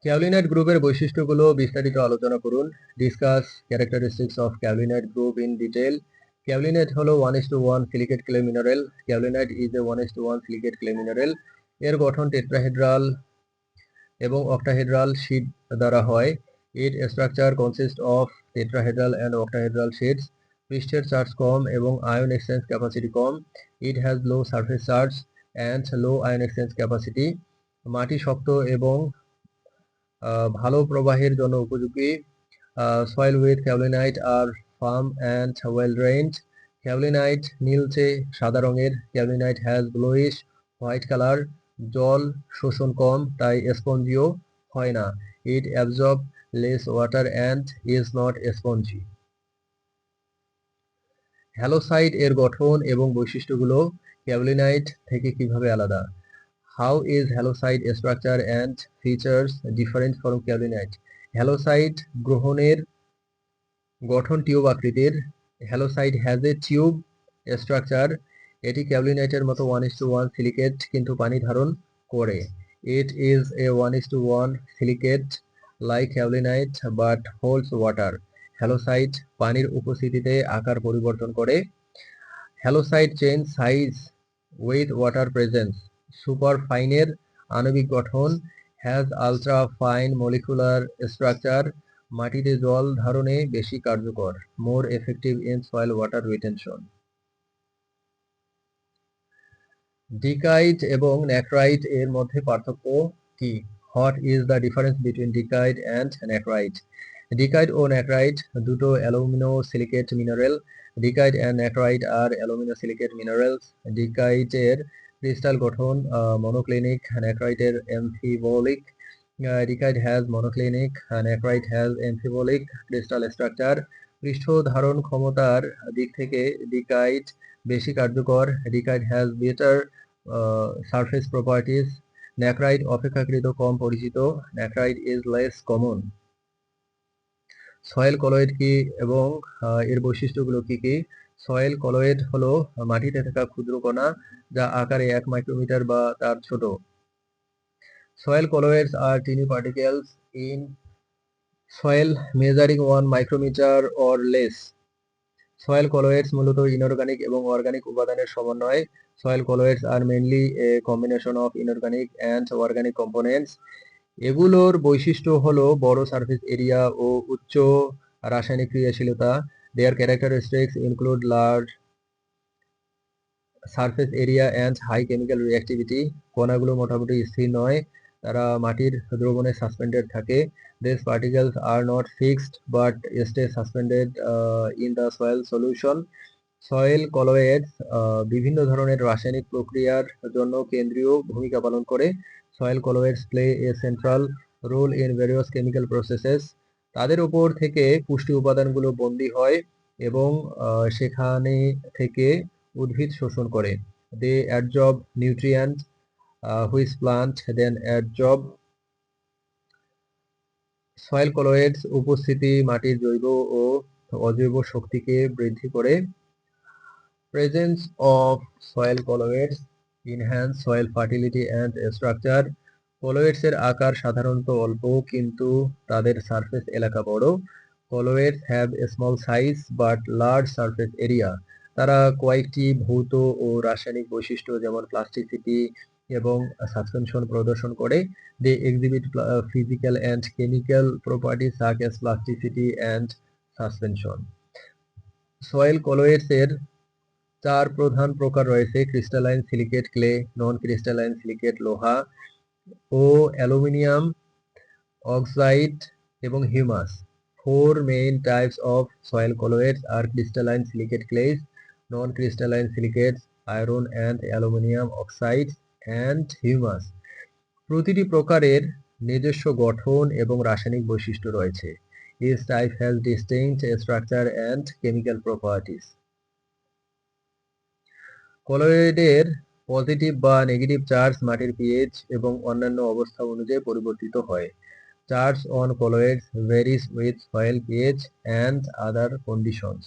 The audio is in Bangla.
ক্যাওলিনাইট গ্রুপের বৈশিষ্ট্যগুলো বিস্তারিত আলোচনা করুন। Discuss characteristics of kaolinite group in detail. Kaolinite হলো 1:1 silicate clay mineral. Kaolinite is a 1:1 silicate clay mineral. এর গঠন টেট্রাহেড্রাল এবং অক্টাহেড্রাল শীট দ্বারা হয়। It structure consist of tetrahedral and octahedral sheets. পৃষ্ঠের চার্জ কম এবং আয়ন এক্সচেঞ্জ ক্যাপাসিটি কম। It has low surface charge and low ion exchange capacity. মাটি শক্ত এবং ভালো প্রবাহের জন্য উপযোগী। Soil with kaolinite are farm and well drained. Kaolinite নীলচে সাদা রঙের। Kaolinite has bluish white colour. জল শোষণ কম, তাই স্পঞ্জিও হয় না। It absorb less water and is not spongy. Halloysite এর গঠন এবং বৈশিষ্ট্যগুলো ক্যাওলিনাইট থেকে কিভাবে আলাদা? How is halloysite structure and features different from kaolinite? হ্যালোসাইট গ্রহণের গঠন টিউব আকৃতির। Halloysite has a tube structure. এটি ক্যাওলিনাইটের মতো 1:1 সিলিকেট কিন্তু পানি ধারণ করে। It is a 1:1 silicate like kaolinite but holds water. Halloysite পানির উপস্থিতিতে আকার পরিবর্তন করে। Halloysite change size with water presence. Super ফাইনের আণবিক গঠন। Has ultra fine molecular structure. মাটিতে জল ধারণে বেশি কার্যকর। More effective in soil water retention. Dickite এবং ন্যাক্রাইট এর মধ্যে পার্থক্য কি? What is the difference between dickite and nacrite? Dickite ও ন্যাক্রাইট দুটো alumino silicate mineral. Dickite and nacrite are alumino silicate minerals. ডিকাইটের ক্রিস্টাল গঠন মনোক্লিনিক, ন্যাক্রাইটের amphibolic. Dickite has monoclinic, nacrite has amphibolic crystal structure. পৃষ্ঠ ধারণ ক্ষমতার দিক থেকে ডিকাইট বেশি কার্যকর। Dickite has better surface properties. Nacrite অপেক্ষাকৃত কম পরিচিত। Nacrite is less common. Soil colloid কি এবং এর বৈশিষ্ট্যগুলো কি কি? সয়েল কলয়েড হলো মাটিতে থাকা ক্ষুদ্র কণা যা আকারে 1 মাইক্রোমিটার বা তার ছোট। Soil colloids are tiny particles in soil measuring 1 micrometre or less. Soil colloids মূলত ইনঅর্গানিক এবং অর্গানিক উপাদানের সমন্বয়। Soil colloids are mainly a combination of inorganic and organic components. এগুলোর বৈশিষ্ট্য হলো বড় সারফেস এরিয়া ও উচ্চ রাসায়নিক ক্রিয়াশীলতা। Their characteristics include large surface area and high chemical reactivity. কণাগুলো মোটামুটি স্থির নয়, তারা মাটির দ্রবণে সাসপেন্ডেড থাকে। This particles are not fixed but stay suspended in the soil solution. Soil colloids বিভিন্ন ধরনের রাসায়নিক প্রক্রিয়ার জন্য কেন্দ্রীয় ভূমিকা পালন করে। Soil colloids play a central role in various chemical processes. তাদের উপর থেকে পুষ্টি উপাদানগুলো বন্দী হয় এবং সেখানে থেকে উদ্ভিদ শোষণ করে। They absorb nutrient which plant then absorb. Soil colloids উপস্থিতি মাটির জৈব ও অজৈব শক্তিকে বৃদ্ধি করে। Presence of soil colloids enhance soil fertility and structure. Colloids এর আকার সাধারণত অল্প কিন্তু তাদের সারফেস এলাকা বড়। Colloids have a small size but large surface area. তারা কয়েকটি ভৌত ও রাসায়নিক বৈশিষ্ট্য যেমন প্লাস্টিসিটি এবং সাসপেনশন প্রদর্শন করে। They exhibit physical and chemical properties such as plasticity and suspension. Soil colloids এর 4 প্রধান প্রকার রয়েছে: ক্রিস্টালাইন সিলিকেট ক্লে, নন ক্রিস্টালাইন সিলিকেট লোহা ও অ্যালুমিনিয়াম অক্সাইড এবং humus. 4 main types of soil colloids are crystalline silicate clays, non-crystalline silicates, iron and aluminum oxides and humus. প্রতিটি প্রকারের নিজস্ব গঠন এবং রাসায়নিক বৈশিষ্ট্য রয়েছে। Each type has distinct structure and chemical properties. কলয়েডের পজিটিভ বা নেগেটিভ চার্জ মাটির পিএইচ এবং অন্যান্য অবস্থা অনুযায়ী পরিবর্তিত হয়। Charge on colloids varies with soil pH and other conditions.